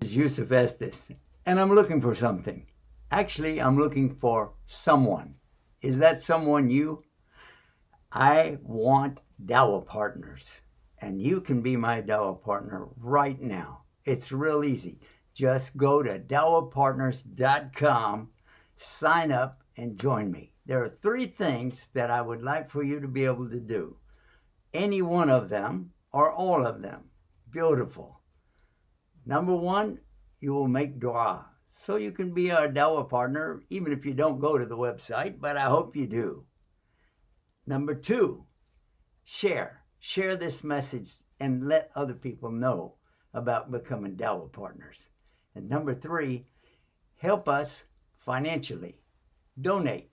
Yusuf Estes, and I'm looking for something. Actually, I'm looking for someone. Is that someone you? I want Dawah partners, and you can be my Dawah partner right now. It's real easy. Just go to dawahpartners.com, sign up, and join me. There are 3 things that I would like for you to be able to do. Any one of them or all of them. Beautiful. Number 1, you will make dua. So you can be our Dawah partner, even if you don't go to the website, but I hope you do. Number 2, share. Share this message and let other people know about becoming Dawah partners. And number 3, help us financially. Donate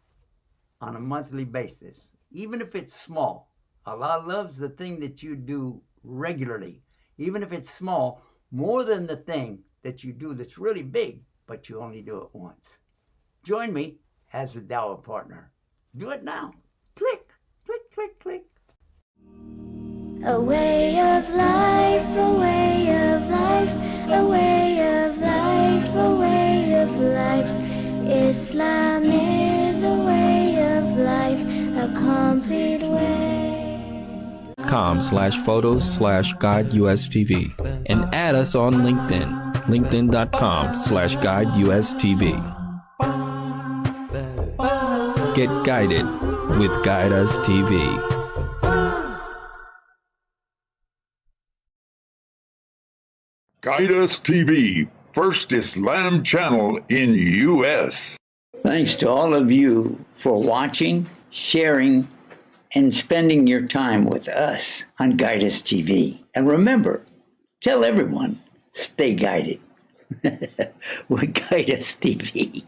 on a monthly basis, even if it's small. Allah loves the thing that you do regularly, even if it's small, more than the thing that you do that's really big, but you only do it once. Join me as a Dawah partner. Do it now. Click, click, click, click. A way of life, a way of life, a way of life, a way of life. Islam is a way of life, a complete way. .com/photos/guideustv and add us on LinkedIn. linkedin.com/guideustv. Get guided with Guide Us TV. Guide Us TV, first Islam channel in U.S. Thanks to all of you for watching, sharing, and spending your time with us on Guide Us TV. And remember, tell everyone, stay guided with Guide Us TV.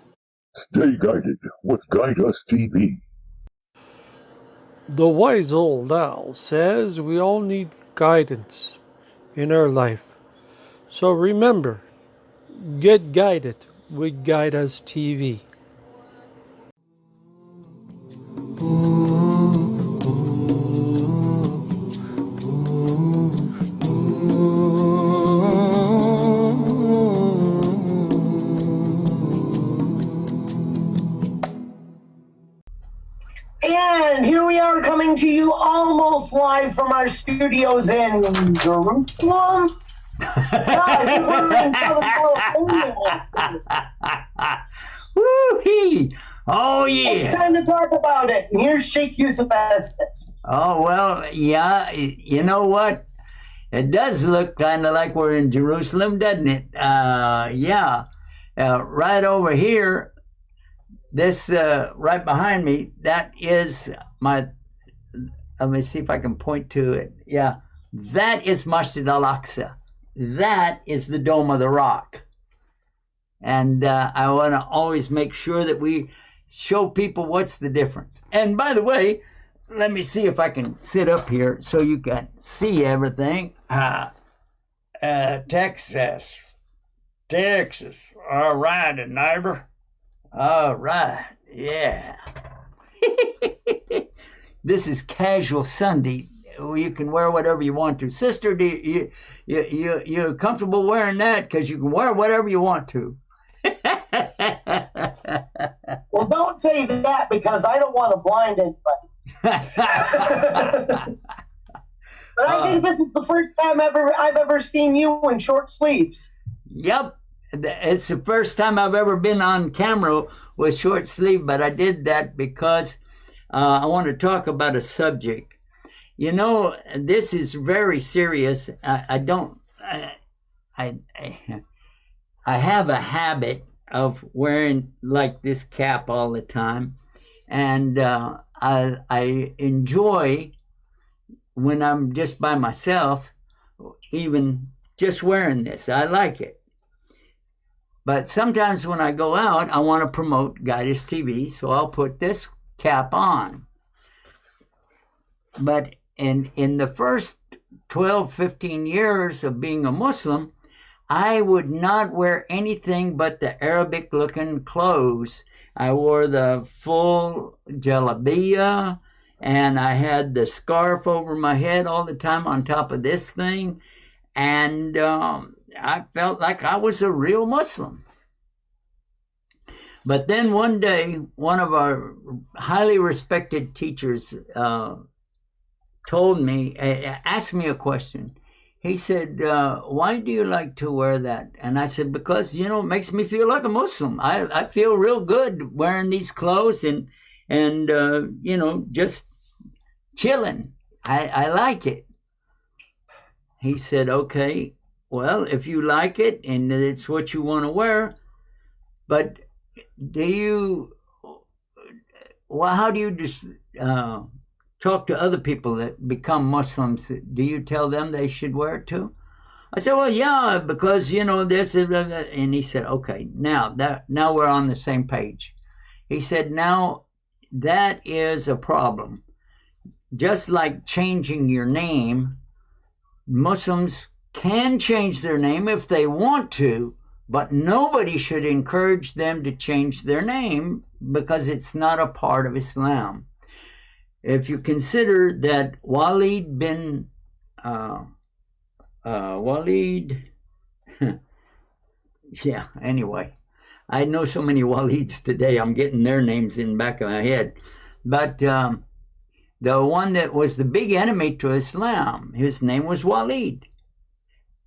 Stay guided with Guide Us TV. The wise old owl says we all need guidance in our life. So remember, get guided with Guide Us TV. And here we are coming to you almost live from our studios in Jerusalem. Guys, we're in Southern California. Woo-hee! Oh, yeah. It's time to talk about it. And here's Sheikh Yusuf Estes. Oh, well, yeah, you know what? It does look kind of like we're in Jerusalem, doesn't it? Yeah. Right over here, this right behind me, that is my, let me see if I can point to it. Yeah, that is Masjid al-Aqsa. That is the Dome of the Rock. And I want to always make sure that we show people what's the difference. And by the way, let me see if I can sit up here so you can see everything. Texas. All right, neighbor. All right, yeah. This is Casual Sunday. You can wear whatever you want to. Sister, you're comfortable wearing that? Because you can wear whatever you want to. Well, don't say that because I don't want to blind anybody. But I think this is the first time I've ever seen you in short sleeves. Yep. It's the first time I've ever been on camera with short sleeve, but I did that because I want to talk about a subject. You know, this is very serious. I have a habit of wearing like this cap all the time, and I enjoy when I'm just by myself, even just wearing this. I like it. But sometimes when I go out, I want to promote Guide Us TV, so I'll put this cap on. But in the first 12, 15 years of being a Muslim, I would not wear anything but the Arabic looking clothes. I wore the full jalabiyah, and I had the scarf over my head all the time on top of this thing. And I felt like I was a real Muslim. But then one day, one of our highly respected teachers asked me a question. He said, why do you like to wear that? And I said, because, it makes me feel like a Muslim. I feel real good wearing these clothes and just chilling. I like it. He said, okay, well, if you like it and it's what you want to wear, but how do you just talk to other people that become Muslims? Do you tell them they should wear it too? I said, well, yeah, because, this, and he said, okay, now we're on the same page. He said, now that is a problem. Just like changing your name, Muslims can change their name if they want to, but nobody should encourage them to change their name because it's not a part of Islam. If you consider that Walid bin anyway, I know so many Walids today, I'm getting their names in the back of my head. But the one that was the big enemy to Islam, his name was Walid.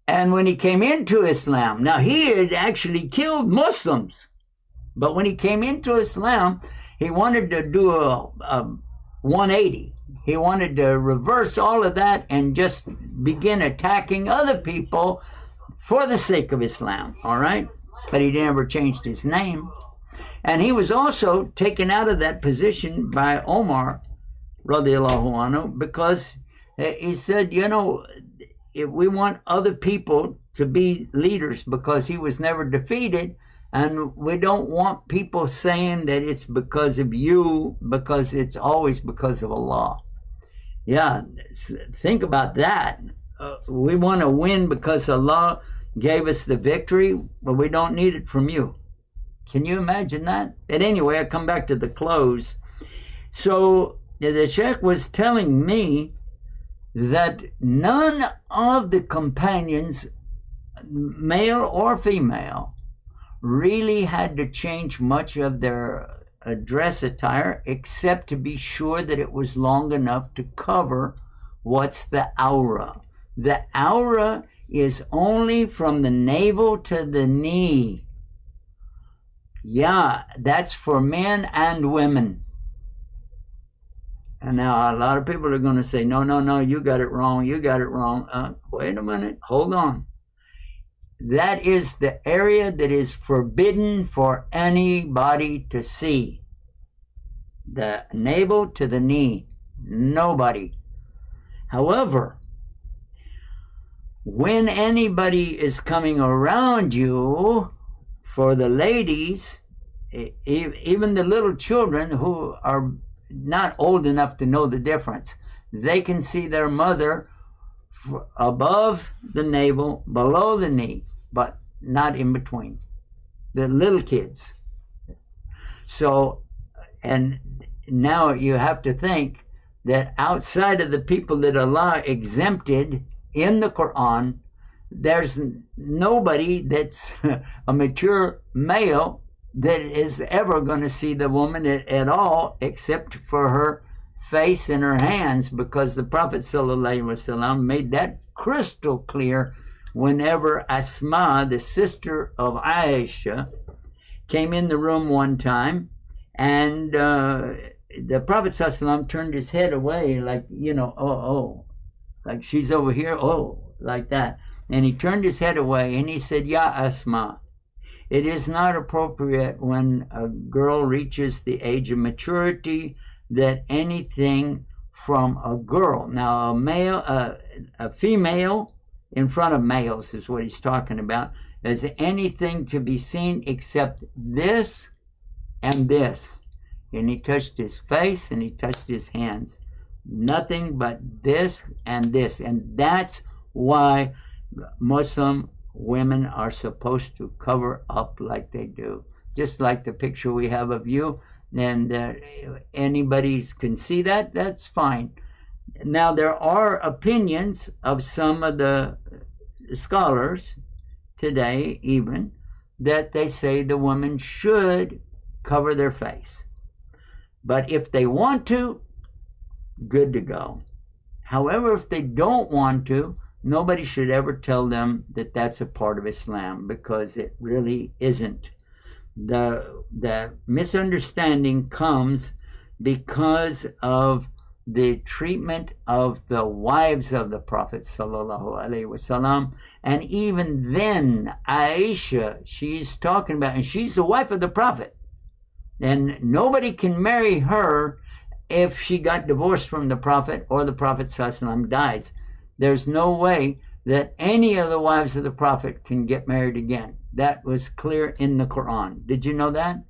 And when he came into Islam, now he had actually killed Muslims, but when he came into Islam, he wanted to do a 180. He wanted to reverse all of that and just begin attacking other people for the sake of Islam, all right? But he never changed his name. And he was also taken out of that position by Omar, radiallahu anhu, because he said, if we want other people to be leaders, because he was never defeated, and we don't want people saying that it's because of you, because it's always because of Allah. Yeah, think about that. We want to win because Allah gave us the victory, but we don't need it from you. Can you imagine that? But anyway, I come back to the clothes. So the Sheikh was telling me that none of the companions, male or female, really had to change much of their dress attire except to be sure that it was long enough to cover what's the aura. The aura is only from the navel to the knee. Yeah, that's for men and women. And now a lot of people are going to say, no, you got it wrong. Wait a minute, hold on. That is the area that is forbidden for anybody to see. The navel to the knee, nobody. However, when anybody is coming around you, for the ladies, even the little children who are not old enough to know the difference, they can see their mother above the navel, below the knee, but not in between. The little kids. So, and now you have to think that outside of the people that Allah exempted in the Quran, there's nobody that's a mature male that is ever going to see the woman at all except for her face and her hands, because the Prophet ﷺ made that crystal clear whenever Asma, the sister of Aisha, came in the room one time, and the Prophet ﷺ turned his head away like, like she's over here, like that. And he turned his head away and he said, Ya Asma, it is not appropriate when a girl reaches the age of maturity that anything from a girl, now a female in front of males is what he's talking about, is anything to be seen except this and this. And he touched his face and he touched his hands. Nothing but this and this. And that's why Muslim women are supposed to cover up like they do. Just like the picture we have of you, and anybody can see that, that's fine. Now, there are opinions of some of the scholars today, even, that they say the woman should cover their face. But if they want to, good to go. However, if they don't want to, nobody should ever tell them that that's a part of Islam, because it really isn't. The misunderstanding comes because of the treatment of the wives of the Prophet sallallahu alaihi wasallam. And even then, Aisha, she's talking about, and she's the wife of the Prophet, and nobody can marry her if she got divorced from the Prophet or the Prophet sallallahu alaihi wasallam dies. There's no way that any of the wives of the Prophet can get married again. That was clear in the Quran. Did you know that?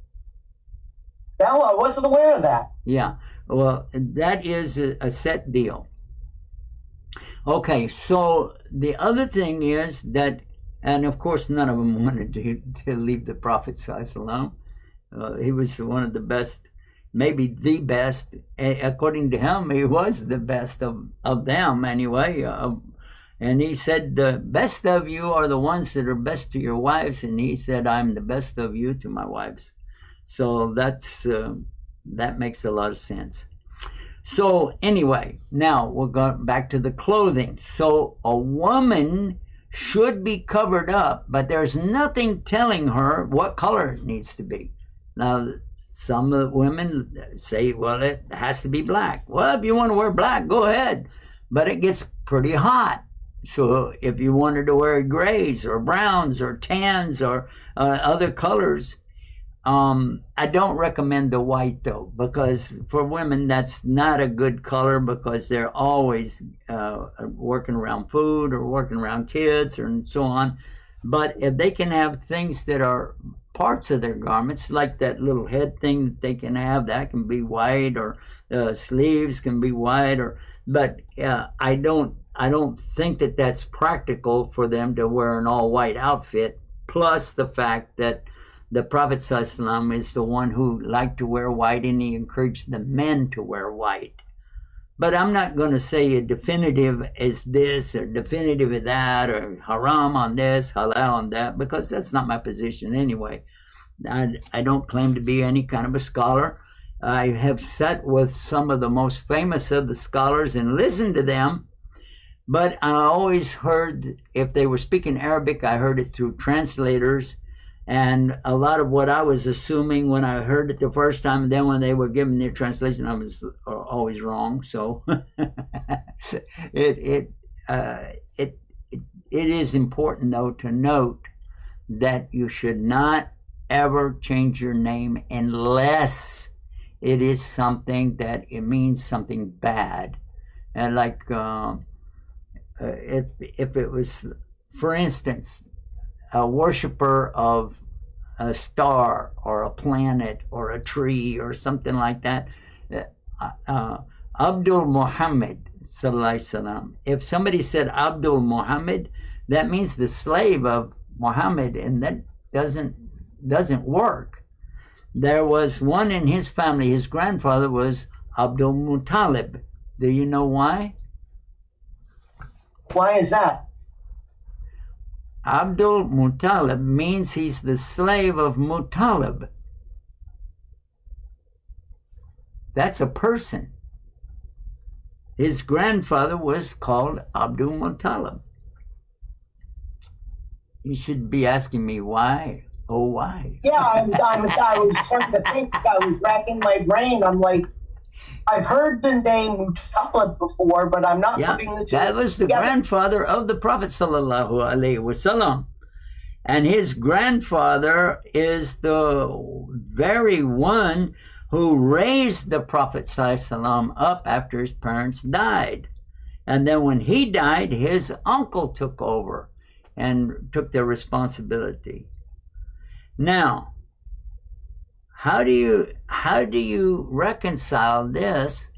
No, I wasn't aware of that. Yeah. Well, that is a set deal. Okay, so the other thing is that, and of course none of them wanted to leave the Prophet sallallahu alaihi wasallam. He was one of the best, maybe the best. According to him, he was the best of them anyway. And he said, the best of you are the ones that are best to your wives. And he said, I'm the best of you to my wives. So that makes a lot of sense. So anyway, now we'll go back to the clothing. So a woman should be covered up, but there's nothing telling her what color it needs to be. Now, some of the women say, well, it has to be black. Well, if you want to wear black, go ahead. But it gets pretty hot. So if you wanted to wear grays or browns or tans or other colors, I don't recommend the white though, because for women that's not a good color, because they're always working around food or working around kids and so on. But if they can have things that are parts of their garments, like that little head thing that they can have, that can be white, or sleeves can be white, but I don't think that that's practical for them to wear an all white outfit. Plus the fact that the Prophet ﷺ is the one who liked to wear white, and he encouraged the men to wear white. But I'm not going to say a definitive is this or definitive is that, or haram on this, halal on that, because that's not my position anyway. I don't claim to be any kind of a scholar. I have sat with some of the most famous of the scholars and listened to them, but I always heard, if they were speaking Arabic, I heard it through translators. And a lot of what I was assuming when I heard it the first time, and then when they were giving their translation, I was always wrong. So it is important, though, to note that you should not ever change your name unless it is something that it means something bad. And like if it was, for instance, a worshiper of a star or a planet or a tree or something like that, Abdul Muhammad sallallahu alaihi wasallam. If somebody said Abdul Muhammad, that means the slave of Muhammad, and that doesn't work. There was one in his family. His grandfather was Abdul Muttalib. Do you know why? Why is that? Abdul Muttalib means he's the slave of Muttalib. That's a person. His grandfather was called Abdul Muttalib. You should be asking me why. Oh, why? Yeah, I was trying to think. I was racking my brain. I'm like, I've heard the name Muttalib before, but I'm not putting the two. That was the grandfather of the Prophet sallallahu alaihi wasallam, and his grandfather is the very one who raised the Prophet sallallahu alaihi wasallam up after his parents died, and then when he died, his uncle took over and took the responsibility. Now, how do you reconcile this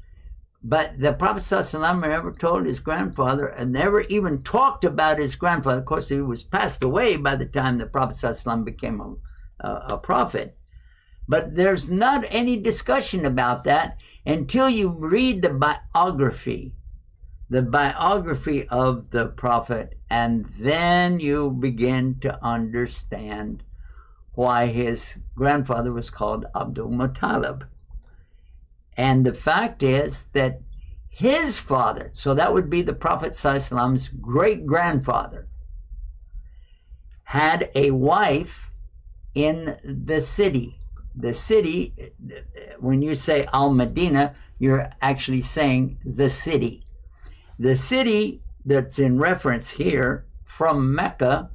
But the Prophet ﷺ never told his grandfather and never even talked about his grandfather. Of course, he was passed away by the time the Prophet ﷺ became a prophet. But there's not any discussion about that until you read the biography of the Prophet, and then you begin to understand why his grandfather was called Abdul Muttalib. And the fact is that his father, so that would be the Prophet ﷺ's great-grandfather, had a wife in the city. The city, when you say Al-Madinah, you're actually saying the city. The city that's in reference here from Mecca,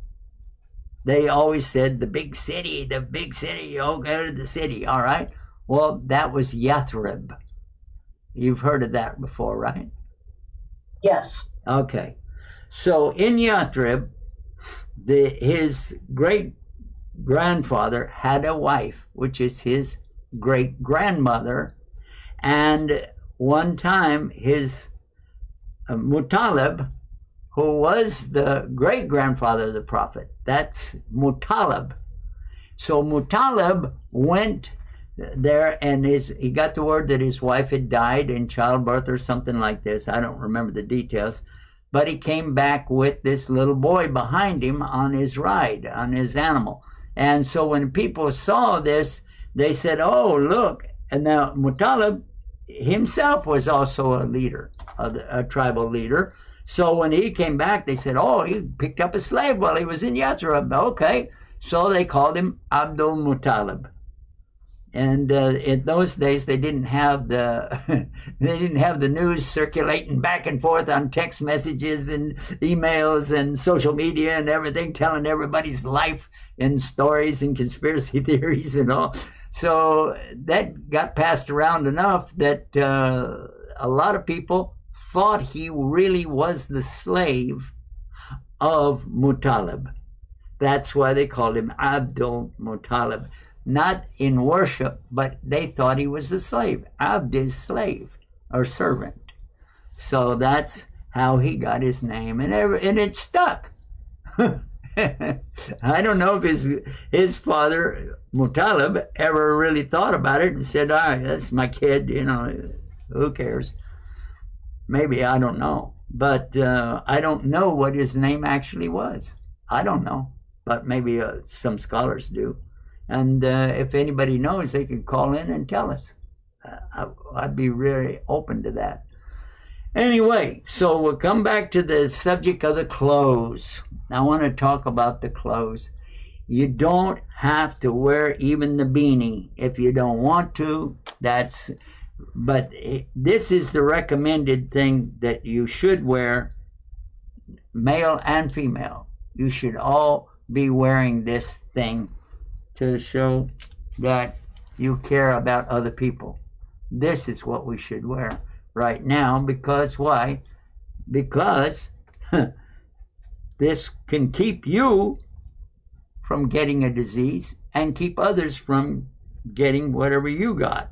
they always said the big city, oh, go to the city, all right? Well, that was Yathrib. You've heard of that before, right? Yes. Okay. So in Yathrib, his great-grandfather had a wife, which is his great-grandmother. And one time, his Muttalib, who was the great-grandfather of the Prophet, that's Muttalib. So Muttalib went there, and he got the word that his wife had died in childbirth or something like this. I don't remember the details. But he came back with this little boy behind him on his ride, on his animal. And so when people saw this, they said, oh, look. And now Muttalib himself was also a leader, a tribal leader. So when he came back, they said, oh, he picked up a slave while he was in Yathrib. Okay. So they called him Abdul Muttalib. And in those days, they didn't have the news circulating back and forth on text messages and emails and social media and everything, telling everybody's life and stories and conspiracy theories and all. So that got passed around enough that a lot of people thought he really was the slave of Muttalib. That's why they called him Abdul Muttalib. Not in worship, but they thought he was a slave. Abd is slave or servant. So that's how he got his name, and it stuck. I don't know if his father, Muttalib, ever really thought about it and said, all right, that's my kid, who cares? Maybe, I don't know. But I don't know what his name actually was. I don't know, but maybe some scholars do. And if anybody knows, they can call in and tell us. I'd be really open to that. Anyway, so we'll come back to the subject of the clothes. I want to talk about the clothes. You don't have to wear even the beanie if you don't want to. But this is the recommended thing that you should wear, male and female. You should all be wearing this thing to show that you care about other people. This is what we should wear right now, because why? Because this can keep you from getting a disease and keep others from getting whatever you got.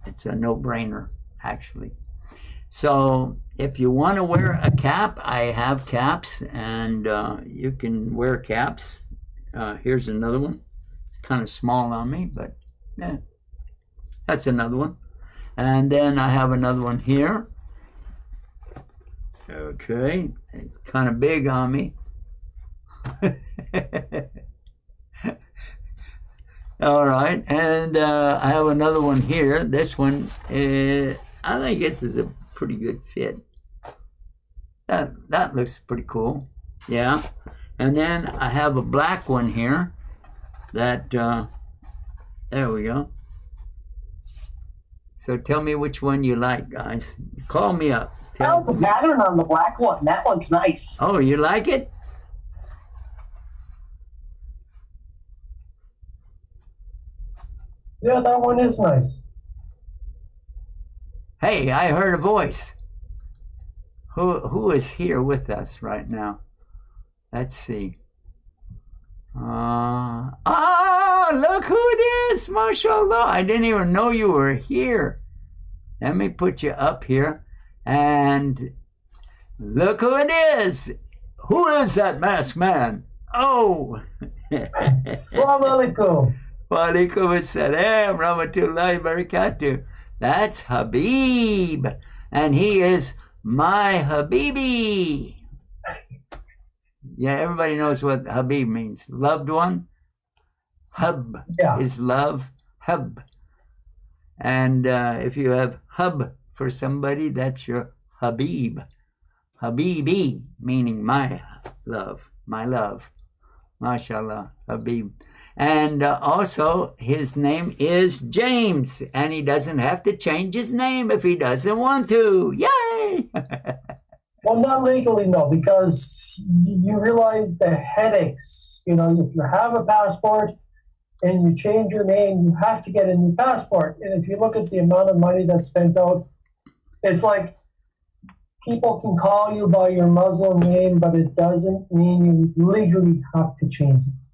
It's a no-brainer, actually. So if you want to wear a cap, I have caps, and you can wear caps. Here's another one. It's kind of small on me, but yeah, that's another one. And then I have another one here. Okay, it's kind of big on me. All right, and I have another one here. This one, I think this is a pretty good fit. That looks pretty cool. Yeah. And then I have a black one here that there we go. So tell me which one you like, guys. Call me up. Well, the pattern on the black one, that one's nice. Oh, you like it? Yeah, that one is nice. Hey, I heard a voice. Who is here with us right now? Let's see. Look who it is, mashallah. I didn't even know you were here. Let me put you up here. And look who it is. Who is that masked man? Oh. Assalamu alaikum. Wa alaikum assalam, rahmatullahi barakatuh. That's Habib. And he is my Habibi. Yeah, everybody knows what Habib means. Loved one. Hub is love. Hub. And if you have hub for somebody, that's your Habib. Habibi, meaning my love. MashaAllah, Habib. And also, his name is James, and he doesn't have to change his name if he doesn't want to. Yay! Well, not legally, no, because you realize the headaches. You know, if you have a passport and you change your name, you have to get a new passport. And if you look at the amount of money that's spent out, it's like people can call you by your Muslim name, but it doesn't mean you legally have to change it.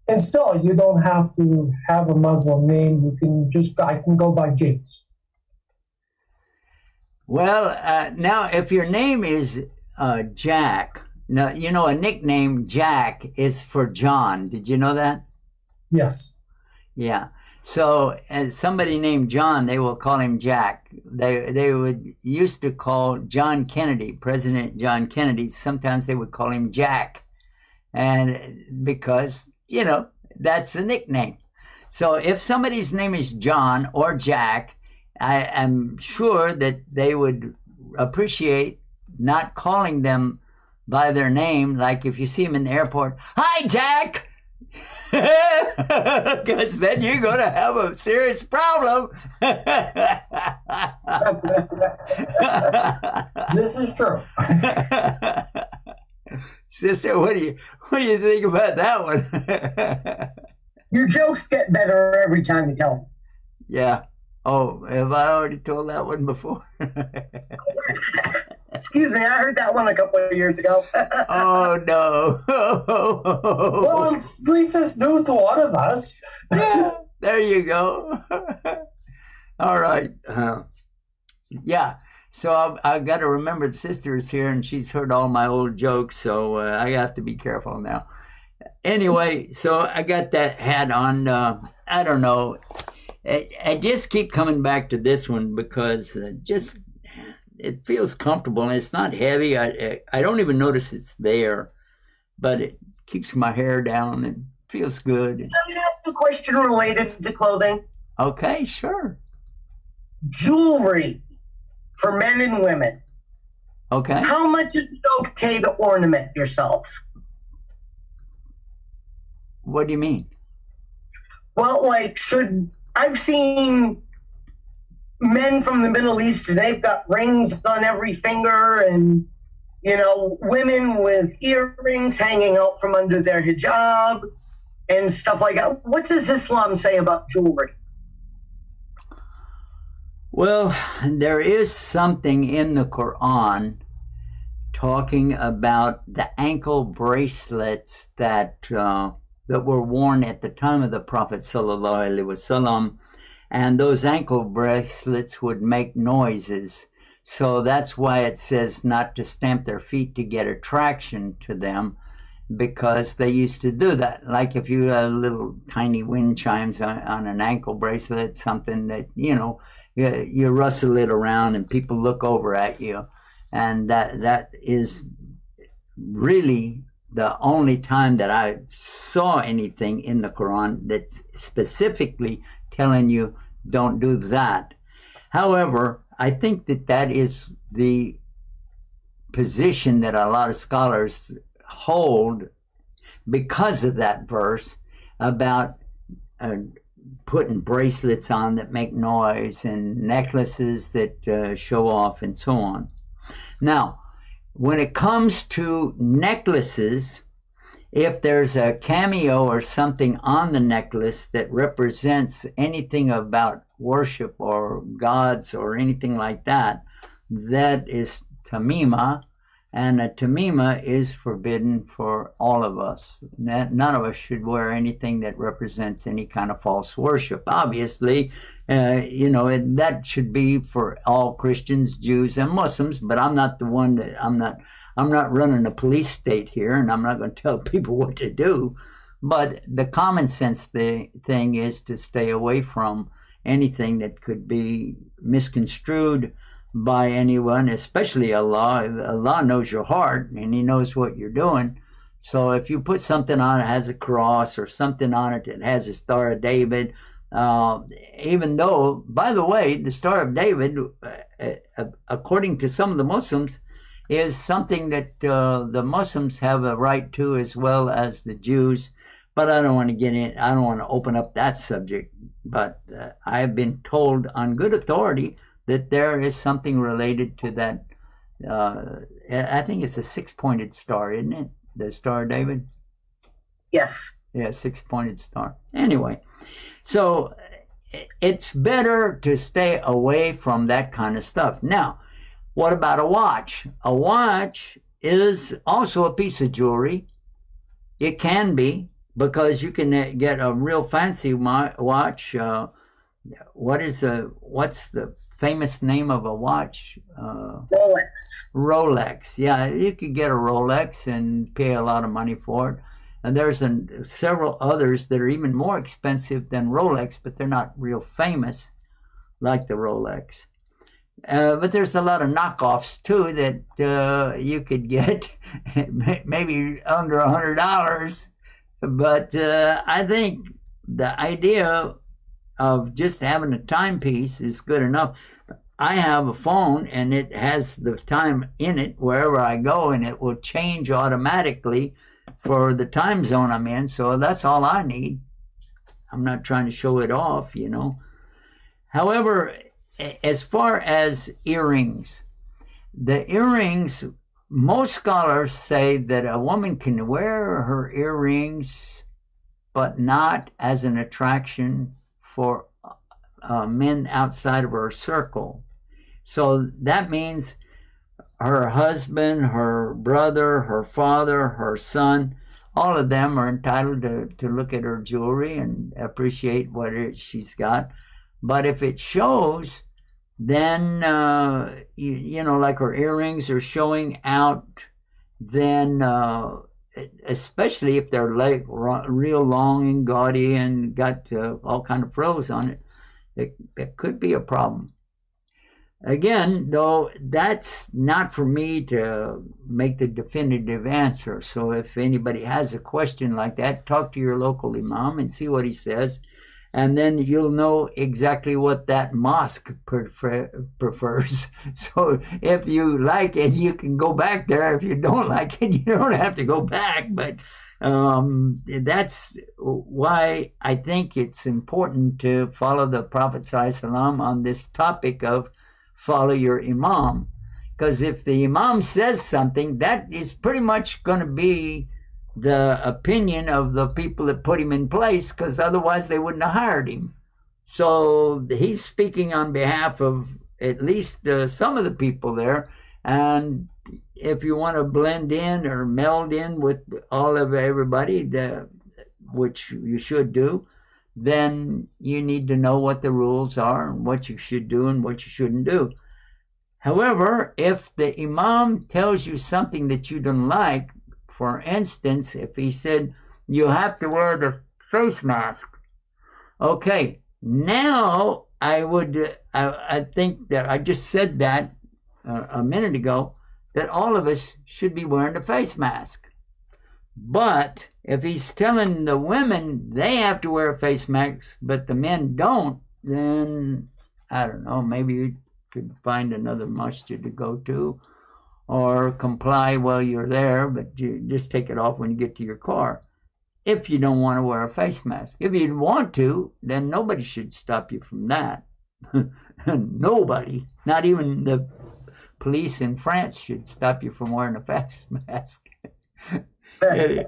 And still, you don't have to have a Muslim name. You can I can go by James. Well, now, if your name is Jack, now, you know, a nickname Jack is for John. Did you know that? Yes. Yeah. So, as somebody named John, they will call him Jack. They would used to call John Kennedy, President John Kennedy, sometimes they would call him Jack. And because, you know, that's a nickname. So if somebody's name is John or Jack, I am sure that they would appreciate not calling them by their name. Like if you see them in the airport, "Hi, Jack!" Because then you're going to have a serious problem. This is true. Sister, what do you think about that one? Your jokes get better every time you tell them. Yeah. Oh, have I already told that one before? Excuse me, I heard that one a couple of years ago. Oh, no. Well, at least it's new to one of us. Yeah, there you go. All right. Yeah. So I've got to remember the sister is here, and she's heard all my old jokes, so I have to be careful now. Anyway, so I got that hat on. I don't know. I just keep coming back to this one because it feels comfortable, and it's not heavy. I don't even notice it's there, but it keeps my hair down and feels good. Let me ask you a question related to clothing. Okay, sure. Jewelry for men and women. Okay. How much is it okay to ornament yourself? What do you mean? Well, like, I've seen men from the Middle East, and they've got rings on every finger, and, you know, women with earrings hanging out from under their hijab and stuff like that. What does Islam say about jewelry? Well, there is something in the Quran talking about the ankle bracelets that were worn at the time of the Prophet ﷺ, and those ankle bracelets would make noises. So that's why it says not to stamp their feet to get attraction to them, because they used to do that. Like if you had little tiny wind chimes on an ankle bracelet, something that, you know, you rustle it around and people look over at you. And that is really the only time that I saw anything in the Quran that's specifically telling you don't do that. However, I think that is the position that a lot of scholars hold because of that verse about putting bracelets on that make noise and necklaces that show off and so on. Now, when it comes to necklaces, if there's a cameo or something on the necklace that represents anything about worship or gods or anything like that, that is tamima, And a tamima is forbidden for all of us. None of us should wear anything that represents any kind of false worship. Obviously, that should be for all Christians, Jews, and Muslims. But I'm not the one that I'm not running a police state here, and I'm not going to tell people what to do. But the common sense thing is to stay away from anything that could be misconstrued by anyone, especially Allah. Allah knows your heart and He knows what you're doing. So if you put something on it that has a cross or something on it that has a Star of David, even though, by the way, the Star of David, according to some of the Muslims, is something that the Muslims have a right to as well as the Jews. But I don't want to get in, I don't want to open up that subject. But I've been told on good authority that there is something related to that. I think it's a 6-pointed star, isn't it? The Star of David? Yes. Yeah, 6-pointed star. Anyway, so it's better to stay away from that kind of stuff. Now, what about a watch? A watch is also a piece of jewelry. It can be, because you can get a real fancy watch. What's the famous name of a watch? Rolex. Rolex. Yeah, you could get a Rolex and pay a lot of money for it. And there's several others that are even more expensive than Rolex, but they're not real famous like the Rolex. But there's a lot of knockoffs too that you could get maybe under $100. But I think the idea of just having a timepiece is good enough. I have a phone and it has the time in it wherever I go, and it will change automatically for the time zone I'm in. So that's all I need. I'm not trying to show it off, However, as far as earrings, the earrings, most scholars say that a woman can wear her earrings, but not as an attraction for men outside of her circle. So that means her husband, her brother, her father, her son, all of them are entitled to look at her jewelry and appreciate what she's got. But if it shows, then, like her earrings are showing out, then especially if they're like real long and gaudy and got all kind of frills on it, it could be a problem. Again, though, that's not for me to make the definitive answer. So if anybody has a question like that, talk to your local imam and see what he says. And then you'll know exactly what that mosque prefers. So if you like it, you can go back there. If you don't like it, you don't have to go back. But that's why I think it's important to follow the Prophet ﷺ on this topic of follow your imam. Because if the imam says something, that is pretty much going to be the opinion of the people that put him in place, because otherwise they wouldn't have hired him. So he's speaking on behalf of at least some of the people there. And if you want to blend in or meld in with all of everybody, which you should do, then you need to know what the rules are and what you should do and what you shouldn't do. However, if the imam tells you something that you don't like, for instance, if he said, you have to wear the face mask. Okay, now I think that I just said that a minute ago, that all of us should be wearing the face mask. But if he's telling the women they have to wear a face mask, but the men don't, then I don't know, maybe you could find another masjid to go to, or comply while you're there, but you just take it off when you get to your car, if you don't want to wear a face mask. If you want to, then nobody should stop you from that. Nobody, not even the police in France, should stop you from wearing a face mask. I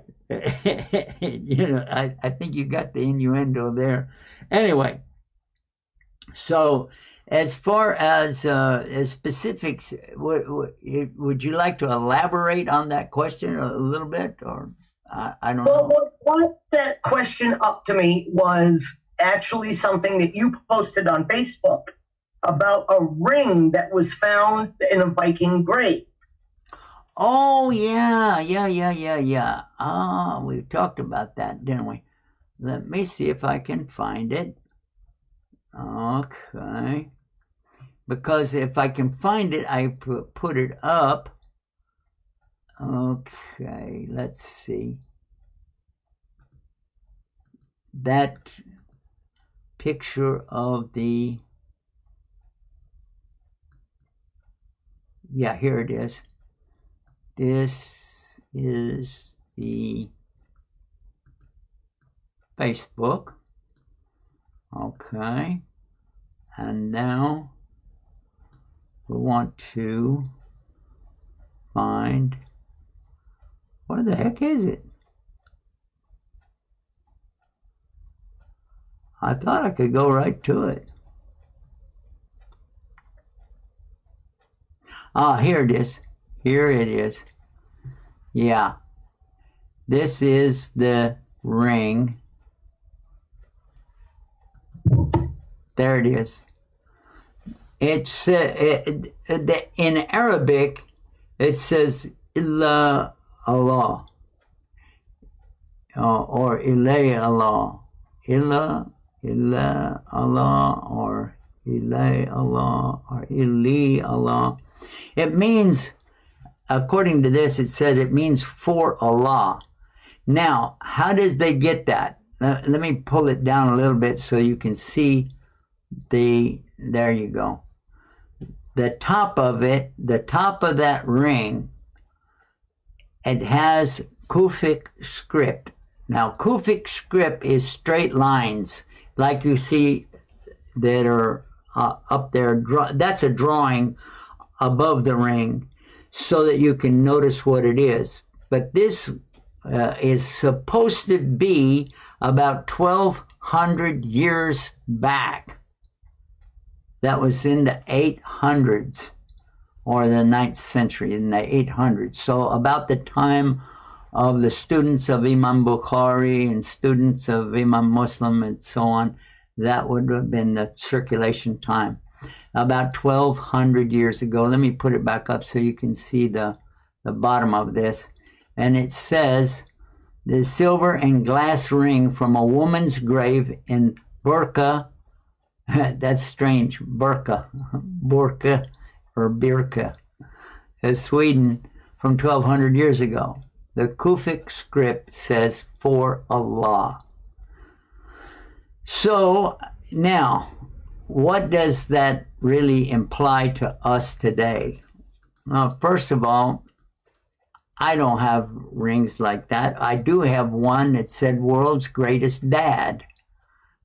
think you got the innuendo there. Anyway, so As far as specifics, would you like to elaborate on that question a little bit, or I don't Well, know. what brought that question up to me was actually something that you posted on Facebook about a ring that was found in a Viking grave. Oh yeah. Ah, we talked about that, didn't we? Let me see if I can find it. Okay. Because if I can find it, I put it up. Okay, let's see. That picture of the... Yeah, here it is. This is the Facebook. Okay. And now we want to find... What the heck is it? I thought I could go right to it. Ah, here it is. Here it is. Yeah. This is the ring. There it is. It's in Arabic. It says Illa Allah, or Ilay Allah, Illa Allah, or Ilay Allah, or Ili Allah. It means, according to this, it said it means for Allah. Now, how does they get that? Let me pull it down a little bit so you can see there you go. The top of it, the top of that ring, it has Kufic script. Now, Kufic script is straight lines, like you see that are up there. That's a drawing above the ring so that you can notice what it is. But this is supposed to be about 1,200 years back. That was in the 800s or the 9th century, in the 800s. So about the time of the students of Imam Bukhari and students of Imam Muslim and so on, that would have been the circulation time. About 1,200 years ago. Let me put it back up so you can see the bottom of this. And it says, the silver and glass ring from a woman's grave in Burka. That's strange. Burka or Birka, Sweden, from 1,200 years ago. The Kufic script says for Allah. So now, what does that really imply to us today? Well, first of all, I don't have rings like that. I do have one that said world's greatest dad.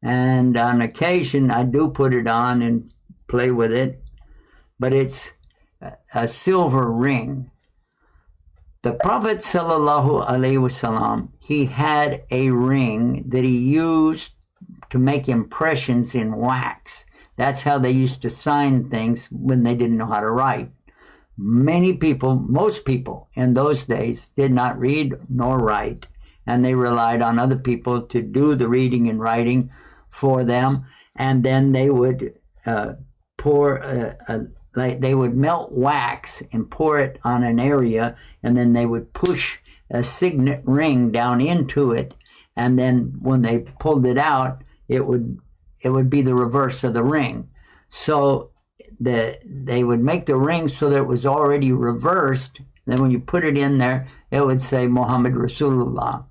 And on occasion, I do put it on and play with it. But it's a silver ring. The Prophet sallallahu alaihi wasallam, he had a ring that he used to make impressions in wax. That's how they used to sign things when they didn't know how to write. Many people, most people in those days did not read nor write, and they relied on other people to do the reading and writing for them, and then they would they would melt wax and pour it on an area, and then they would push a signet ring down into it, and then when they pulled it out, it would be the reverse of the ring. So they would make the ring so that it was already reversed. Then when you put it in there, it would say Muhammad Rasulullah,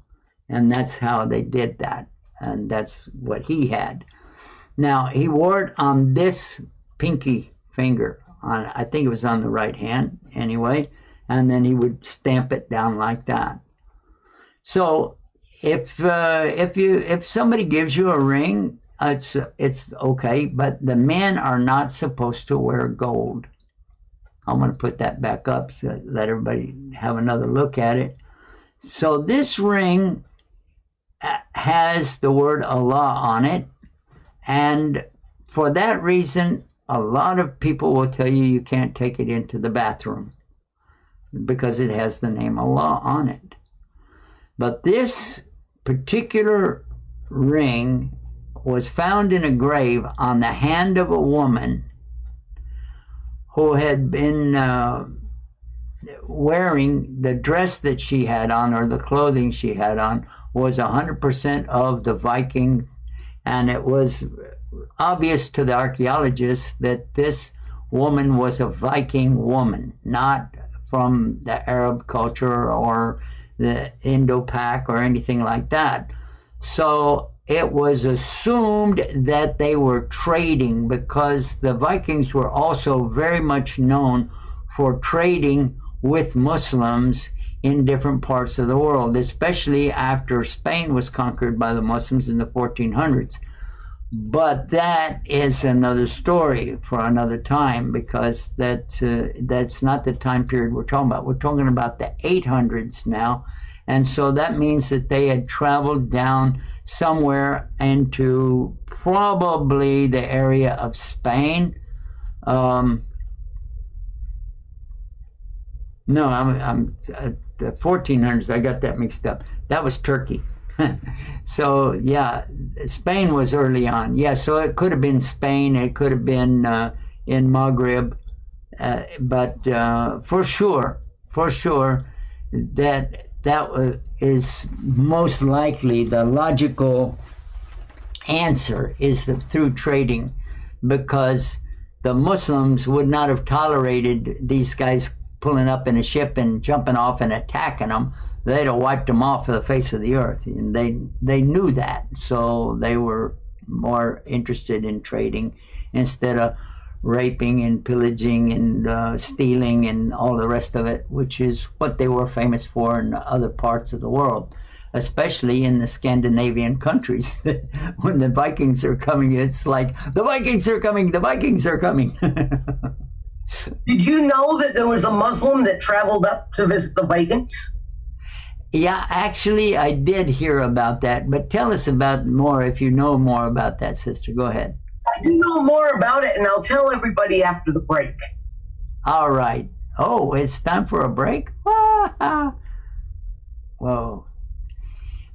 and that's how they did that, and that's what he had. Now, he wore it on this pinky finger. I think it was on the right hand anyway, and then he would stamp it down like that. So if somebody gives you a ring, it's okay, but the men are not supposed to wear gold. I'm going to put that back up so let everybody have another look at it. So this ring has the word Allah on it, and for that reason, a lot of people will tell you you can't take it into the bathroom because it has the name Allah on it. But this particular ring was found in a grave on the hand of a woman who had been wearing the dress that she had on, or the clothing she had on, was 100% of the Vikings. And it was obvious to the archaeologists that this woman was a Viking woman, not from the Arab culture or the Indo-Pak or anything like that. So it was assumed that they were trading, because the Vikings were also very much known for trading with Muslims in different parts of the world, especially after Spain was conquered by the Muslims in the 1400s. But that is another story for another time, because that's not the time period we're talking about. We're talking about the 800s now. And so that means that they had traveled down somewhere into probably the area of Spain. No, I'm the 1400s. I got that mixed up. That was Turkey. So yeah, Spain was early on. Yeah, so it could have been Spain. It could have been in Maghreb, but for sure, that is most likely the logical answer is through trading, because the Muslims would not have tolerated these guys pulling up in a ship and jumping off and attacking them. They'd have wiped them off of the face of the earth. And they knew that. So they were more interested in trading instead of raping and pillaging and stealing and all the rest of it, which is what they were famous for in other parts of the world, especially in the Scandinavian countries. When the Vikings are coming, it's like, the Vikings are coming, the Vikings are coming. Did you know that there was a Muslim that traveled up to visit the Vikings? Yeah, actually, I did hear about that. But tell us about more if you know more about that, sister. Go ahead. I do know more about it, and I'll tell everybody after the break. All right. Oh, it's time for a break? Whoa.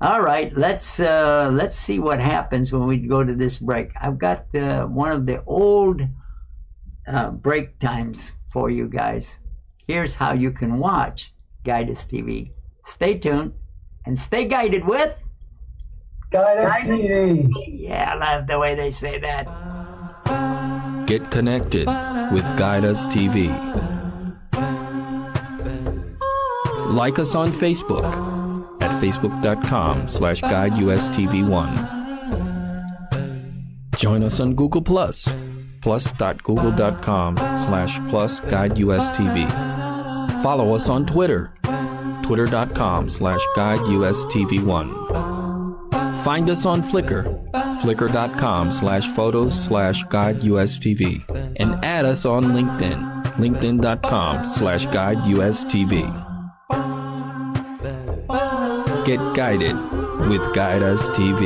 All right, let's see what happens when we go to this break. I've got one of the old break times for you guys. Here's how you can watch Guidus TV. Stay tuned and stay guided with Guidus TV. Yeah, I love the way they say that. Get connected with Guidus TV. Like us on Facebook at facebook.com/GuideUSTV1. Join us on Google+, plus.google.com/+GuideUSTV. Follow us on Twitter, twitter.com/GuideUSTV1. Find us on Flickr, flickr.com/photos/GuideUSTV. And add us on LinkedIn, linkedin.com/GuideUSTV. Get guided with Guidus TV.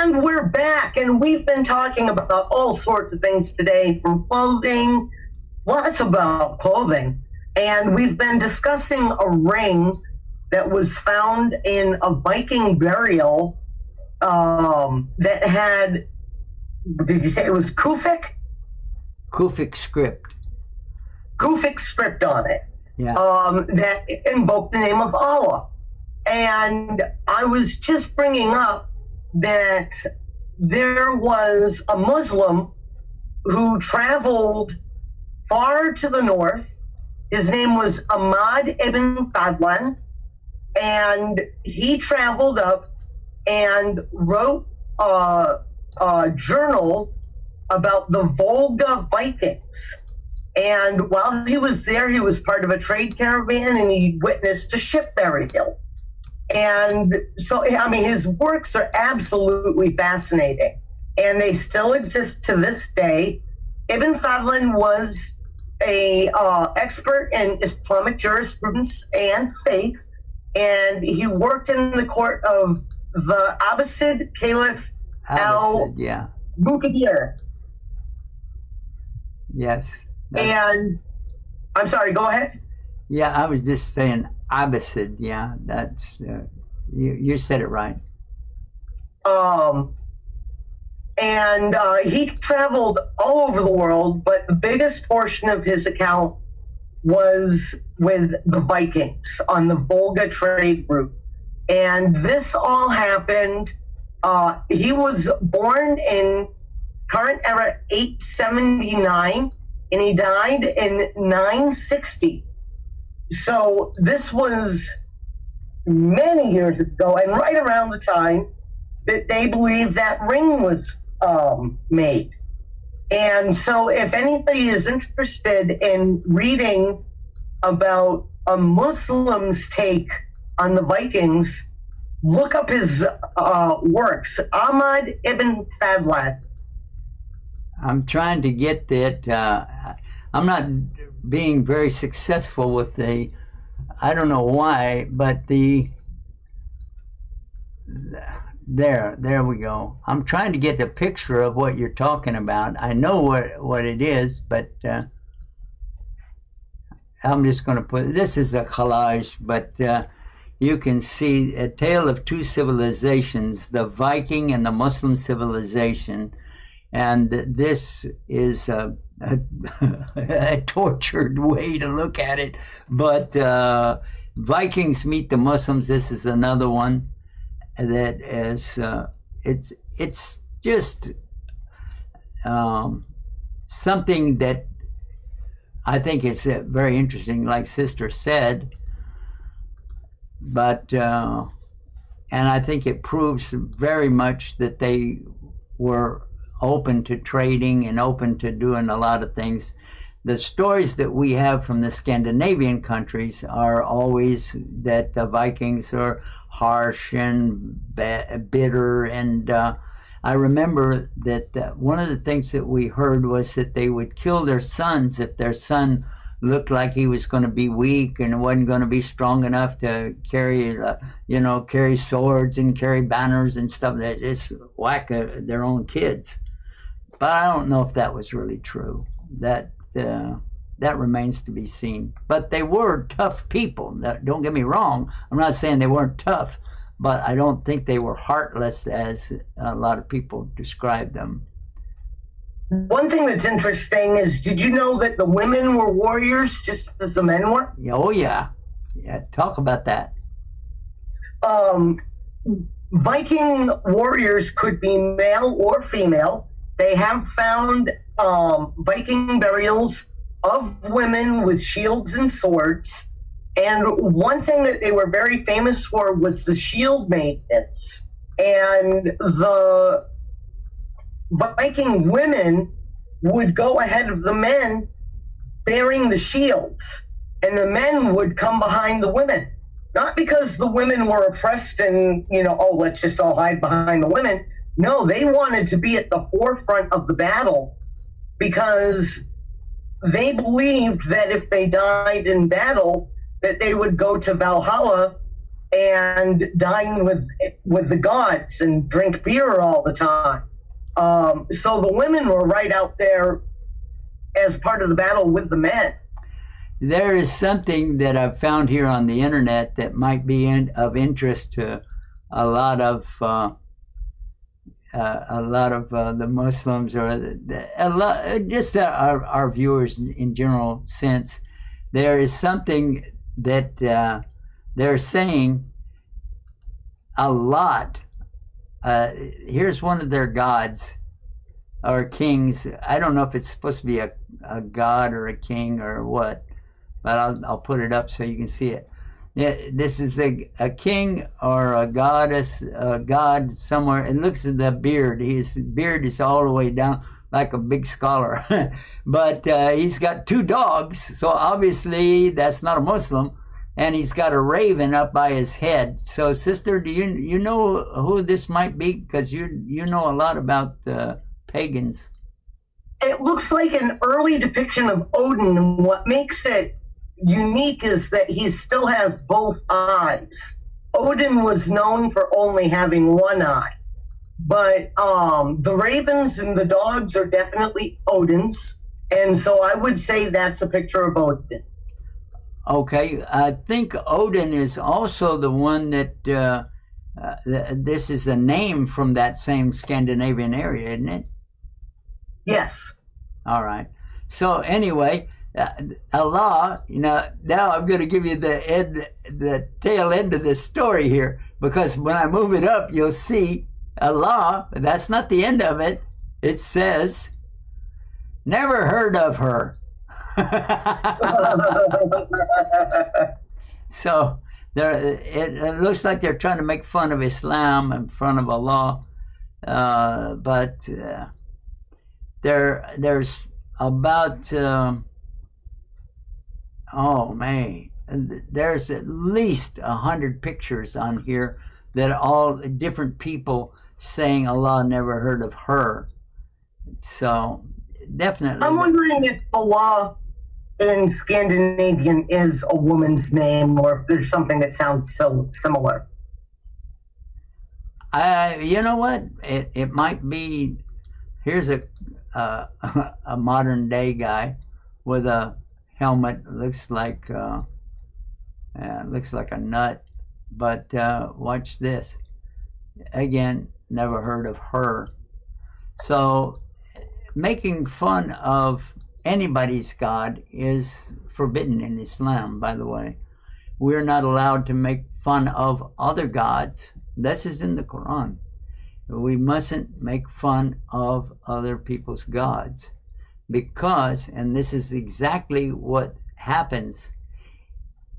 And we're back, and we've been talking about all sorts of things today, from clothing, lots about clothing. And we've been discussing a ring that was found in a Viking burial that had, did you say it was Kufic? Kufic script. Kufic script on it. Yeah. That invoked the name of Allah. And I was just bringing up that there was a Muslim who traveled far to the north. His name was Ahmad ibn Fadlan, and he traveled up and wrote a journal about the Volga Vikings. And while he was there, he was part of a trade caravan, and he witnessed a ship burial. And so, I mean, his works are absolutely fascinating, and they still exist to this day. Ibn Fadlan was a expert in Islamic jurisprudence and faith, and he worked in the court of the Abbasid Caliph Abbasid, yeah. Al-Muqtadir. Yes. And I'm sorry, go ahead. Yeah, I was just saying Abbasid. Yeah, that's you said it right. And he traveled all over the world, but the biggest portion of his account was with the Vikings on the Volga trade route. And this all happened. He was born in current era 879, and he died in 960. So this was many years ago, and right around the time that they believe that ring was made. And so if anybody is interested in reading about a Muslim's take on the Vikings, look up his works, Ahmad ibn Fadlan. I'm trying to get that. I'm not being very successful with I don't know why, but there we go. I'm trying to get the picture of what you're talking about. I know what it is, but I'm just going to put, this is a collage, but you can see A Tale of Two Civilizations, the Viking and the Muslim civilization. And this is a tortured way to look at it. But Vikings meet the Muslims. This is another one that is, it's just something that I think is very interesting, like Sister said. But, and I think it proves very much that they were open to trading and open to doing a lot of things. The stories that we have from the Scandinavian countries are always that the Vikings are harsh and bitter. And I remember that one of the things that we heard was that they would kill their sons if their son looked like he was going to be weak and wasn't going to be strong enough to carry, carry swords and carry banners and stuff. That just whack their own kids. But I don't know if that was really true. That remains to be seen. But they were tough people. Don't get me wrong. I'm not saying they weren't tough, but I don't think they were heartless as a lot of people describe them. One thing that's interesting is, did you know that the women were warriors just as the men were? Oh, yeah. Yeah, talk about that. Viking warriors could be male or female. They have found Viking burials of women with shields and swords. And one thing that they were very famous for was the shield maidens. And the Viking women would go ahead of the men bearing the shields, and the men would come behind the women. Not because the women were oppressed and, let's just all hide behind the women. No, they wanted to be at the forefront of the battle because they believed that if they died in battle, that they would go to Valhalla and dine with the gods and drink beer all the time. So the women were right out there as part of the battle with the men. There is something that I've found here on the internet that might be of interest to a lot of the Muslims, or our viewers in general sense. There is something that they're saying a lot. Here's one of their gods or kings. I don't know if it's supposed to be a god or a king or what, but I'll put it up so you can see it. Yeah, this is a king or a goddess, a god somewhere. It looks at the beard. His beard is all the way down like a big scholar. But he's got two dogs, so obviously that's not a Muslim. And he's got a raven up by his head. So, Sister, do you know who this might be? Because you know a lot about pagans. It looks like an early depiction of Odin, and what makes it unique is that he still has both eyes. Odin was known for only having one eye. But the ravens and the dogs are definitely Odin's. And so I would say that's a picture of Odin. Okay, I think Odin is also the one that, this is a name from that same Scandinavian area, isn't it? Yes. All right. So anyway, Allah, now I'm going to give you the tail end of this story here, because when I move it up, you'll see Allah, that's not the end of it. It says, never heard of her. So it looks like they're trying to make fun of Islam in front of Allah, but there's about oh man, there's at least 100 pictures on here that are all different people saying Allah never heard of her. So definitely. I'm wondering if Allah in Scandinavian is a woman's name, or if there's something that sounds so similar. You know what? It might be. Here's a modern day guy with a helmet. Looks like a nut. But watch this. Again, never heard of her. So making fun of anybody's God is forbidden in Islam, by the way. We're not allowed to make fun of other gods. This is in the Quran. We mustn't make fun of other people's gods, because, and this is exactly what happens,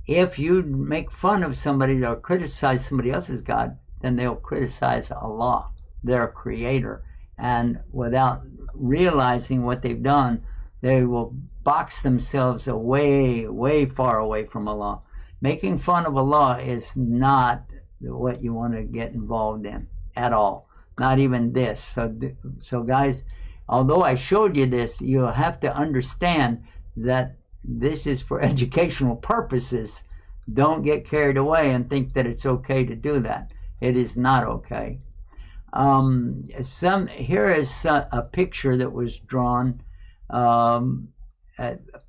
if you make fun of somebody or criticize somebody else's God, then they'll criticize Allah, their creator. And without realizing what they've done, they will box themselves away, way far away from Allah. Making fun of Allah is not what you want to get involved in at all. Not even this. So guys, although I showed you this, you have to understand that this is for educational purposes. Don't get carried away and think that it's okay to do that. It is not okay. Here is a picture that was drawn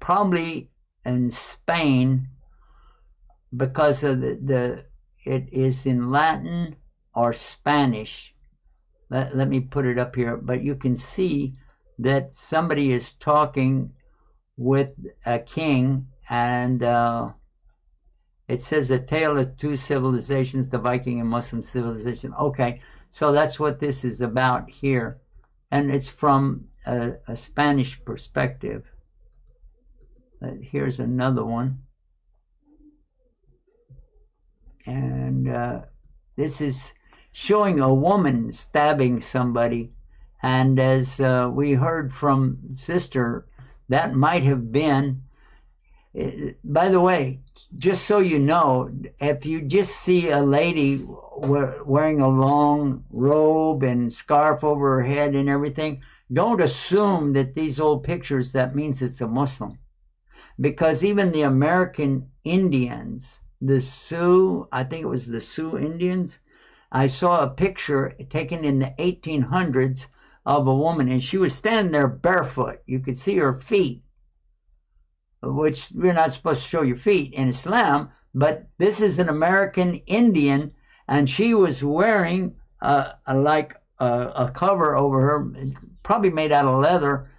probably in Spain, because of it is in Latin or Spanish. Let me put it up here, but you can see that somebody is talking with a king, and it says a tale of two civilizations, the Viking and Muslim civilization. Okay, so that's what this is about here, and it's from a Spanish perspective. Here's another one, and this is showing a woman stabbing somebody, and as we heard from Sister, that might have been, by the way, just so you know, if you just see a lady wearing a long robe and scarf over her head and everything, don't assume that these old pictures, that means it's a Muslim. Because even the American Indians, the Sioux, I think it was the Sioux Indians, I saw a picture taken in the 1800s of a woman, and she was standing there barefoot. You could see her feet, which we're not supposed to show your feet in Islam, but this is an American Indian, and she was wearing a cover over her, probably made out of leather,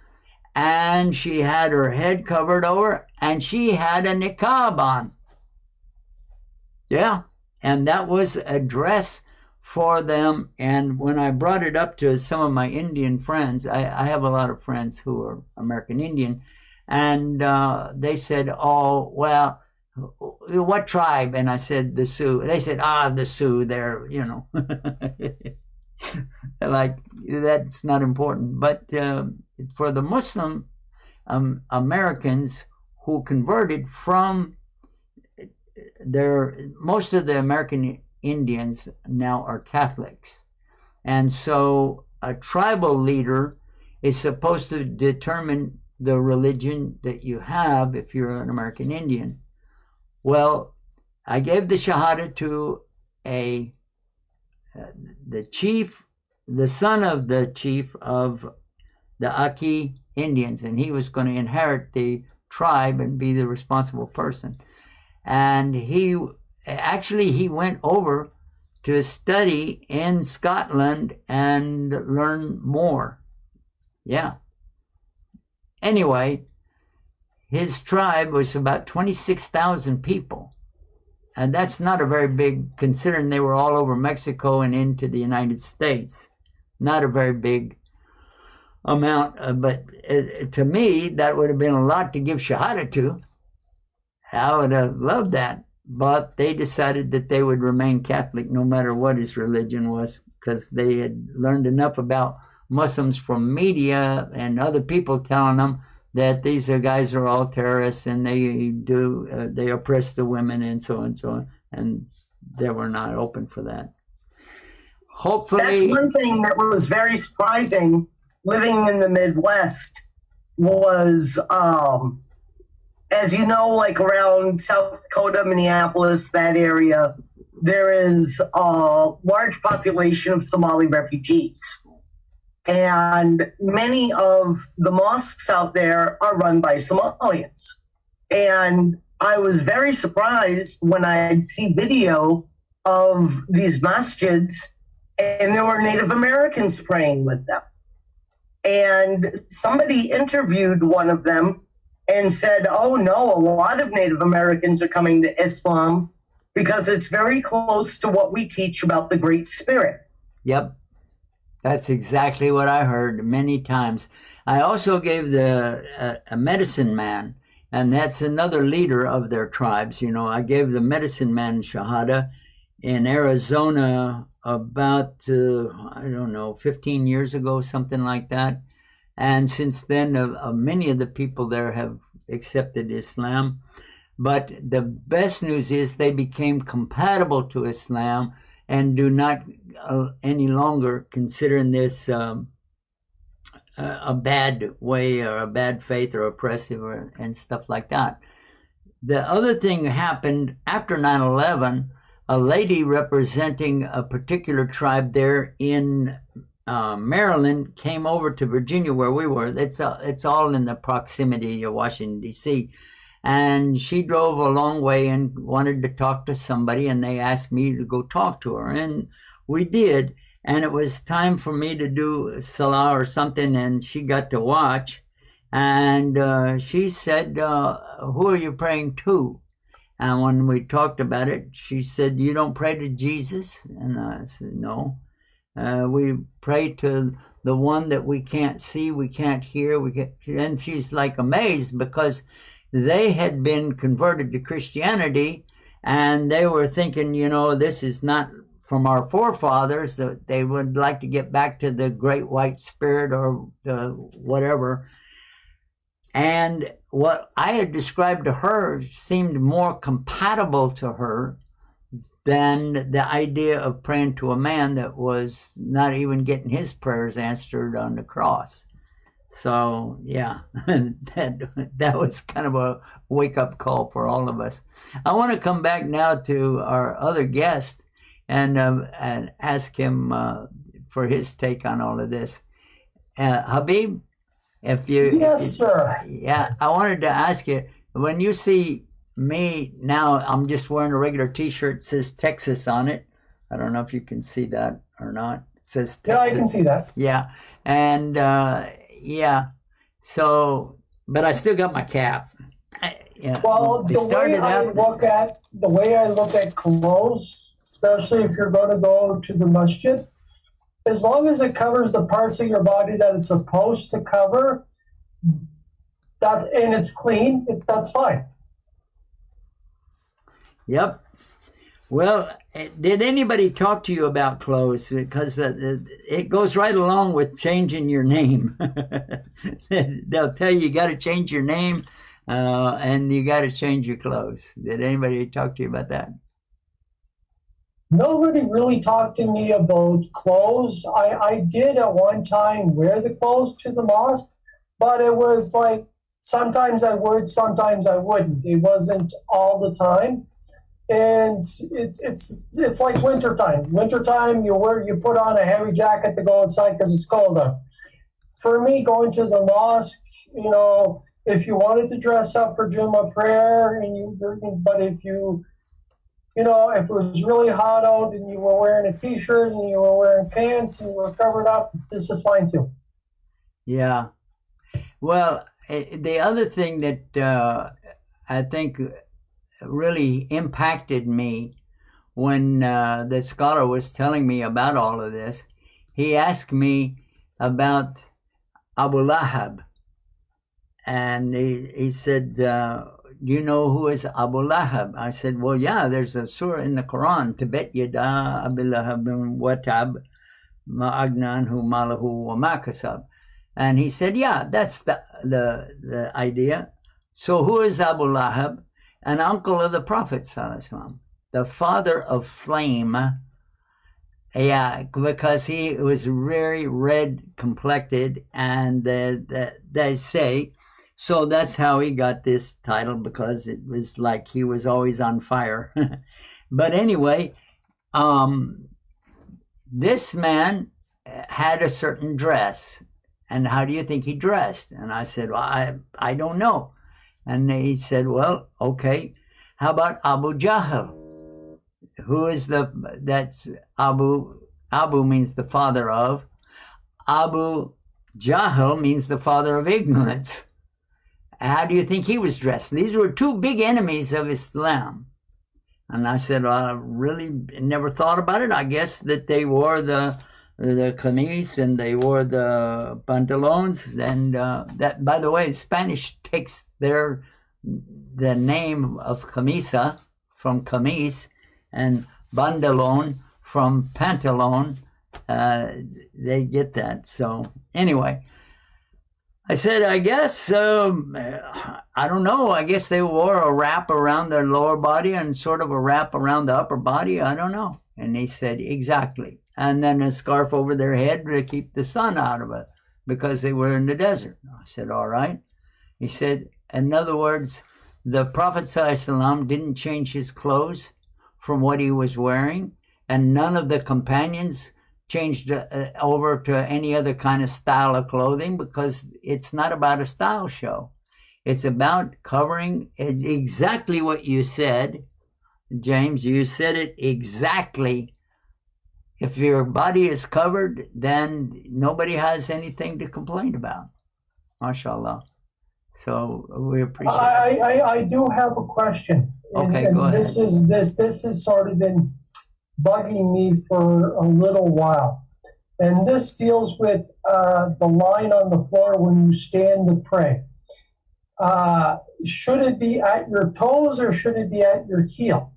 and she had her head covered over, and she had a niqab on. Yeah, and that was a dress for them. And when I brought it up to some of my Indian friends, I have a lot of friends who are American Indian, and they said, oh, well, what tribe? And I said, the Sioux. They said, the Sioux, they're, like, that's not important. But for the Muslim Americans who converted from most of the American Indians now are Catholics. And so a tribal leader is supposed to determine the religion that you have if you're an American Indian. Well, I gave the Shahada to the chief, the son of the chief of the Aki Indians, and he was going to inherit the tribe and be the responsible person. And he went over to study in Scotland and learn more. Yeah. Anyway, his tribe was about 26,000 people. And that's not a very big, considering they were all over Mexico and into the United States. Not a very big amount, but to me, that would have been a lot to give Shahada to. I would have loved that. But they decided that they would remain Catholic no matter what his religion was, because they had learned enough about Muslims from media and other people telling them that these guys are all terrorists and they oppress the women and so on, and they were not open for that. Hopefully, that's one thing that was very surprising living in the Midwest was, as you know, like around South Dakota, Minneapolis, that area, there is a large population of Somali refugees. And many of the mosques out there are run by Somalians. And I was very surprised when I'd see video of these masjids and there were Native Americans praying with them. And somebody interviewed one of them and said, oh no, a lot of Native Americans are coming to Islam because it's very close to what we teach about the Great Spirit. Yep. That's exactly what I heard many times. I also gave a medicine man, and that's another leader of their tribes. You know, I gave the medicine man Shahada in Arizona about, 15 years ago, something like that. And since then, many of the people there have accepted Islam. But the best news is they became compatible to Islam and do not any longer considering this a bad way or a bad faith or oppressive and stuff like that. The other thing happened after 9/11. A lady representing a particular tribe there in Maryland came over to Virginia where we were. It's all in the proximity of Washington, D.C., and she drove a long way and wanted to talk to somebody, and they asked me to go talk to her. And we did. And it was time for me to do Salah or something, and she got to watch. And she said, who are you praying to? And when we talked about it, she said, you don't pray to Jesus? And I said, no. We pray to the one that we can't see, we can't hear. And she's like amazed because they had been converted to Christianity and they were thinking, this is not from our forefathers, that they would like to get back to the great white spirit or whatever. And what I had described to her seemed more compatible to her than the idea of praying to a man that was not even getting his prayers answered on the cross. So, yeah, that was kind of a wake-up call for all of us. I want to come back now to our other guest and ask him for his take on all of this. Habib, if you... Yes, sir. Yeah, I wanted to ask you, when you see me now, I'm just wearing a regular T-shirt that says Texas on it. I don't know if you can see that or not. It says Texas. Yeah, I can see that. Yeah, and yeah, so, but I still got my cap. Yeah. Well, the way I look at clothes, especially if you're going to go to the masjid, as long as it covers the parts of your body that it's supposed to cover, and it's clean, that's fine. Yep. Well, did anybody talk to you about clothes? Because it goes right along with changing your name. They'll tell you got to change your name and you got to change your clothes. Did anybody talk to you about that? Nobody really talked to me about clothes. I did at one time wear the clothes to the mosque, but it was like sometimes I would, sometimes I wouldn't. It wasn't all the time. and it's like wintertime. Wintertime, you put on a heavy jacket to go outside because it's cold out. For me, going to the mosque, if you wanted to dress up for Jummah prayer, but if if it was really hot out and you were wearing a t-shirt and you were wearing pants and you were covered up, this is fine too. Yeah. Well, the other thing that I think really impacted me when the scholar was telling me about all of this, he asked me about Abu Lahab. And he said, do you know who is Abu Lahab? I said, well, yeah, there's a surah in the Quran, Tabbat yada Abi Lahabin wa tab ma'agna anhu malahu wa ma kasab. And he said, yeah, that's the idea. So who is Abu Lahab? An uncle of the Prophet ﷺ, the father of flame. Yeah, because he was very red complected, and they say, so that's how he got this title, because it was like he was always on fire. But anyway, this man had a certain dress. And how do you think he dressed? And I said, well, I don't know. And he said, well, okay, how about Abu Jahl? Who is that's Abu means the father of. Abu Jahl means the father of ignorance. How do you think he was dressed? These were two big enemies of Islam. And I said, well, I really never thought about it. I guess that they wore the camise and they wore the pantalones. And that, by the way, Spanish takes the name of camisa from camise and bandolon from pantalon. They get that. So anyway, I said, I guess, I don't know. I guess they wore a wrap around their lower body and sort of a wrap around the upper body. I don't know. And he said, exactly. And then a scarf over their head to keep the sun out of it because they were in the desert. I said, all right. He said, in other words, the Prophet ﷺ didn't change his clothes from what he was wearing, and none of the companions changed over to any other kind of style of clothing, because it's not about a style show. It's about covering exactly what you said, James. You said it exactly. If your body is covered, then nobody has anything to complain about. MashaAllah. So we appreciate it. I do have a question. Okay, go ahead. This has sort of been bugging me for a little while. And this deals with the line on the floor when you stand to pray. Should it be at your toes or should it be at your heel?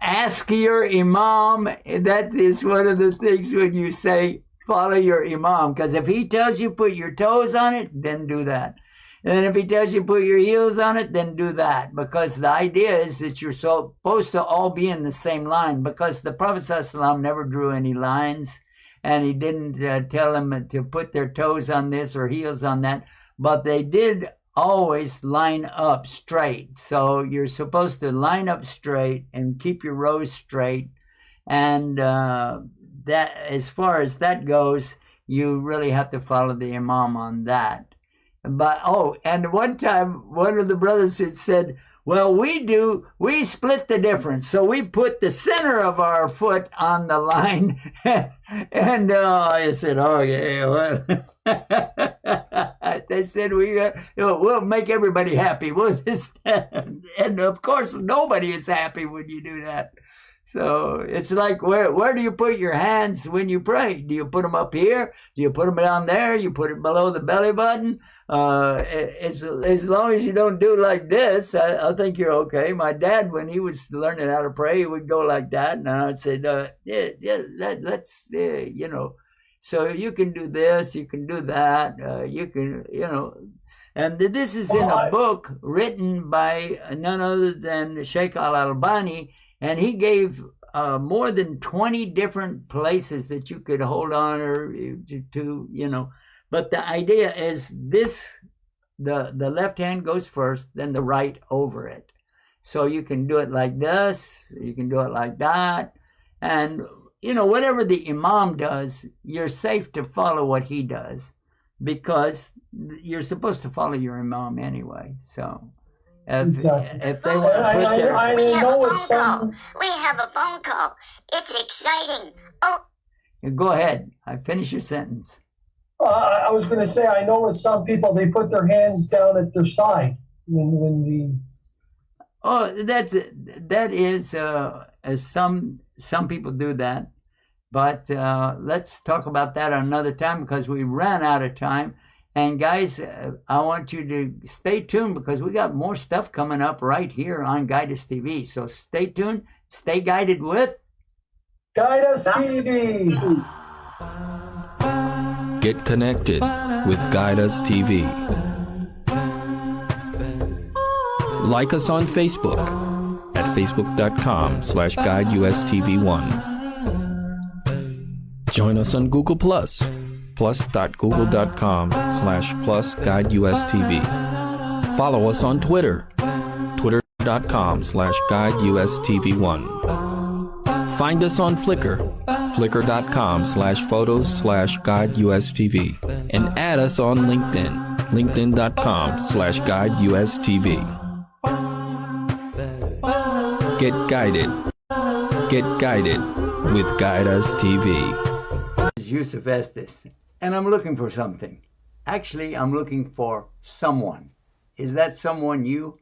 Ask your imam. That is one of the things when you say follow your imam, because if he tells you put your toes on it, then do that. And if he tells you put your heels on it, then do that, because the idea is that you're supposed to all be in the same line, because the Prophet ﷺ never drew any lines, and he didn't tell them to put their toes on this or heels on that, but they did always line up straight. So you're supposed to line up straight and keep your rows straight. And that, as far as that goes, you really have to follow the imam on that. But, and one time, one of the brothers had said, well, we split the difference. So we put the center of our foot on the line. And I said, oh, yeah, well. They said, we'll make everybody happy. And of course, nobody is happy when you do that. So it's like, where do you put your hands when you pray? Do you put them up here? Do you put them down there? You put it below the belly button? As long as you don't do like this, I think you're okay. My dad, when he was learning how to pray, he would go like that. And I'd say, let's, so you can do this, you can do that, you can, And this is in a book written by none other than Sheikh Al-Albani, and he gave more than 20 different places that you could hold on or to. But the idea is this the left hand goes first, then the right over it. So you can do it like this, you can do it like that. And, whatever the imam does, you're safe to follow what he does because you're supposed to follow your imam anyway. So if they want to put their... We have a phone call. We have a phone call. It's exciting. Oh. Go ahead. Finish your sentence. I was going to say, I know with some people, they put their hands down at their side when the... Oh, that is some people do that, but let's talk about that another time because we ran out of time. And guys, I want you to stay tuned because we got more stuff coming up right here on Guide Us TV. So stay tuned, stay guided with Guide Us TV. Get connected with Guide Us TV. Like us on Facebook at facebook.com/GuideUSTV1. Join us on Google Plus, plus.google.com/+GuideUSTV. Follow us on Twitter, twitter.com/GuideUSTV1. Find us on Flickr, flickr.com/photos/GuideUSTV. And add us on LinkedIn, linkedin.com/GuideUSTV. Get guided with Guide Us TV. Yusuf Estes, and I'm looking for something. Actually, I'm looking for someone. Is that someone you?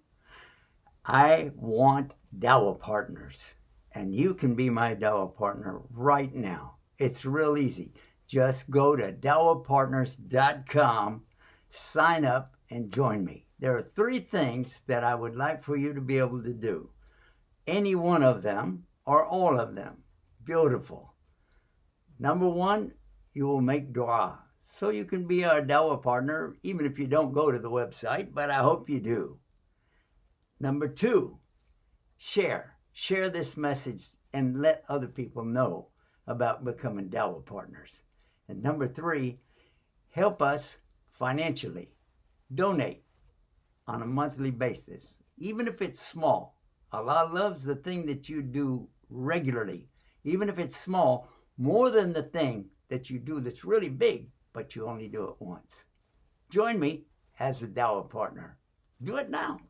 I want Dawah partners, and you can be my Dawah partner right now. It's real easy. Just go to dawahpartners.com, sign up, and join me. There are 3 things that I would like for you to be able to do. Any one of them or all of them. Beautiful. Number 1, you will make dua. So you can be our Dawah partner, even if you don't go to the website, but I hope you do. Number 2, share. Share this message and let other people know about becoming Dawah partners. And number 3, help us financially. Donate on a monthly basis, even if it's small. Allah loves the thing that you do regularly, even if it's small, more than the thing that you do that's really big, but you only do it once. Join me as a Dawah partner. Do it now.